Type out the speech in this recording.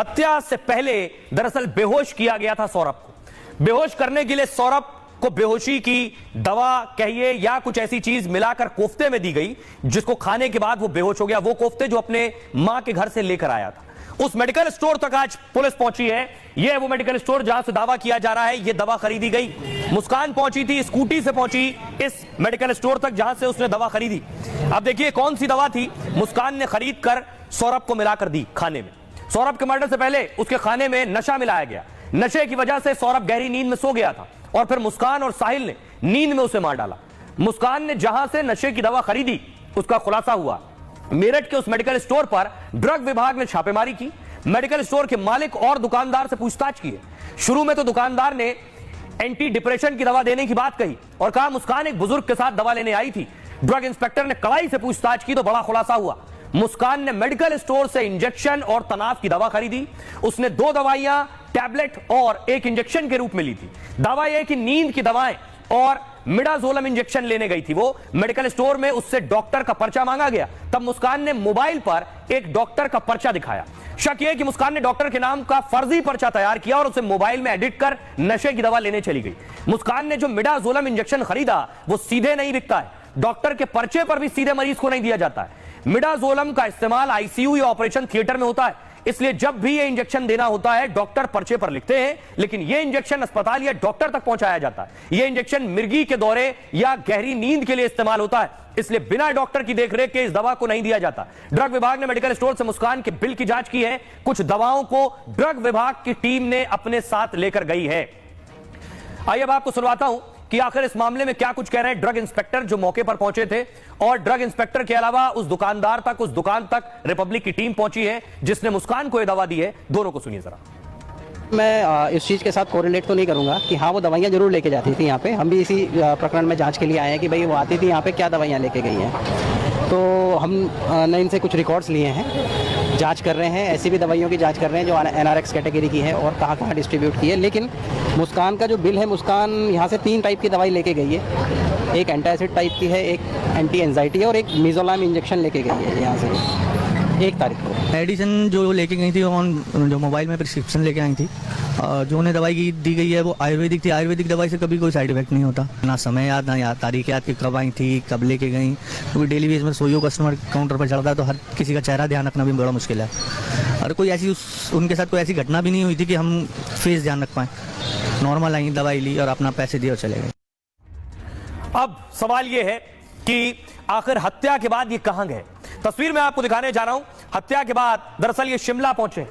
हत्या से पहले दरअसल बेहोश किया गया था सौरभ को। बेहोश करने के लिए सौरभ को बेहोशी की दवा कहिए या कुछ ऐसी चीज मिलाकर कोफ्ते में दी गई, जिसको खाने के बाद वो बेहोश हो गया। वो कोफ्ते जो अपने मां के घर से लेकर आया था। उस मेडिकल स्टोर तक आज पुलिस पहुंची है। यह वो मेडिकल स्टोर जहां से दावा किया जा रहा है यह दवा खरीदी गई। मुस्कान पहुंची थी, स्कूटी से पहुंची इस मेडिकल स्टोर तक जहां से उसने दवा खरीदी। अब देखिए कौन सी दवा थी मुस्कान ने खरीद कर सौरभ को मिलाकर दी खाने में। सौरभ के मर्डर से पहले उसके खाने में नशा मिलाया गया। नशे की वजह से सौरभ गहरी नींद में सो गया था और फिर मुस्कान और साहिल ने नींद में उसे मार डाला। मुस्कान ने जहां से नशे की दवा खरीदी उसका खुलासा हुआ। मेरठ के उस मेडिकल स्टोर पर ड्रग विभाग ने छापेमारी की। मेडिकल स्टोर के मालिक और दुकानदार से पूछताछ की है। शुरू में तो दुकानदार ने एंटी डिप्रेशन की दवा देने की बात कही और कहा मुस्कान एक बुजुर्ग के साथ दवा लेने आई थी। ड्रग इंस्पेक्टर ने कड़ाई से पूछताछ की तो बड़ा खुलासा हुआ। मुस्कान ने मेडिकल स्टोर से इंजेक्शन और तनाव की दवा खरीदी। उसने 2 दवाइयां टैबलेट और 1 इंजेक्शन के रूप में ली थी। दावा यह कि नींद की दवाएं और मिडाजोलम इंजेक्शन लेने गई थी वो। मेडिकल स्टोर में उससे डॉक्टर का पर्चा मांगा गया। तब मुस्कान ने मोबाइल पर एक डॉक्टर का पर्चा दिखाया। शक यह कि मुस्कान ने डॉक्टर के नाम का फर्जी पर्चा तैयार किया और उसे मोबाइल में एडिट कर नशे की दवा लेने चली गई। मुस्कान ने जो मिडाजोलम इंजेक्शन खरीदा वो सीधे नहीं बिकता है। डॉक्टर के पर्चे पर भी सीधे मरीज को नहीं दिया जाता है। मिडाजोलम का इस्तेमाल आईसीयू या ऑपरेशन थिएटर में होता है। इसलिए जब भी ये इंजेक्शन देना होता है डॉक्टर पर्चे पर लिखते हैं, लेकिन ये इंजेक्शन अस्पताल या डॉक्टर तक पहुंचाया जाता है। ये इंजेक्शन मिर्गी के दौरे या गहरी नींद के लिए इस्तेमाल होता है, इसलिए बिना डॉक्टर की देखरेख के इस दवा को नहीं दिया जाता। ड्रग विभाग ने मेडिकल स्टोर से मुस्कान के बिल की जांच की है। कुछ दवाओं को ड्रग विभाग की टीम ने अपने साथ लेकर गई है। आइए अब आपको सुनवाता हूं कि आखिर इस मामले में क्या कुछ कह रहे हैं ड्रग इंस्पेक्टर जो मौके पर पहुंचे थे, और ड्रग इंस्पेक्टर के अलावा उस दुकानदार तक, उस दुकान तक रिपब्लिक की टीम पहुंची है जिसने मुस्कान को यह दवा दी है। दोनों को सुनिए जरा। मैं इस चीज़ के साथ कोरिलेट तो नहीं करूंगा कि हाँ वो दवाइयाँ जरूर लेके जाती थी यहाँ पे। हम भी इसी प्रकरण में जांच के लिए आए हैं कि भाई वो आती थी यहाँ पे क्या दवाइयाँ लेके गई हैं। तो हम ने इनसे कुछ रिकॉर्ड्स लिए हैं, जांच कर रहे हैं। ऐसी भी दवाइयों की जांच कर रहे हैं जो एनआरएक्स कैटेगरी की है और कहाँ कहाँ डिस्ट्रीब्यूट की है। लेकिन मुस्कान का जो बिल है, मुस्कान यहाँ से 3 टाइप की दवाई लेके गई है। एक एंटासिड टाइप की है, एक एंटी एंजाइटी है और एक मिजोलाम इंजेक्शन लेके गई है यहाँ से 1 तारीख को। मेडिसिन जो लेके गई थी ऑन जो मोबाइल में प्रिस्क्रिप्शन लेके आई थी, जो उन्हें दवाई की दी गई है वो आयुर्वेदिक थी। आयुर्वेदिक दवाई से कभी कोई साइड इफेक्ट नहीं होता। ना समय याद, ना याद तारीख याद कि कब आई थी, कब लेके गई, क्योंकि डेली बेस में सोयो कस्टमर काउंटर पर चढ़ता है तो हर किसी का चेहरा ध्यान रखना भी बड़ा मुश्किल है। और कोई ऐसी उनके साथ कोई ऐसी घटना भी नहीं हुई थी कि हम फेस ध्यान रख पाएँ। नॉर्मल आई, दवाई ली और अपना पैसे दिए और चले गए। अब सवाल यह है कि आखिर हत्या के बाद ये कहां गए। तस्वीर में आपको दिखाने जा रहा हूं। हत्या के बाद दरअसल ये शिमला पहुंचे।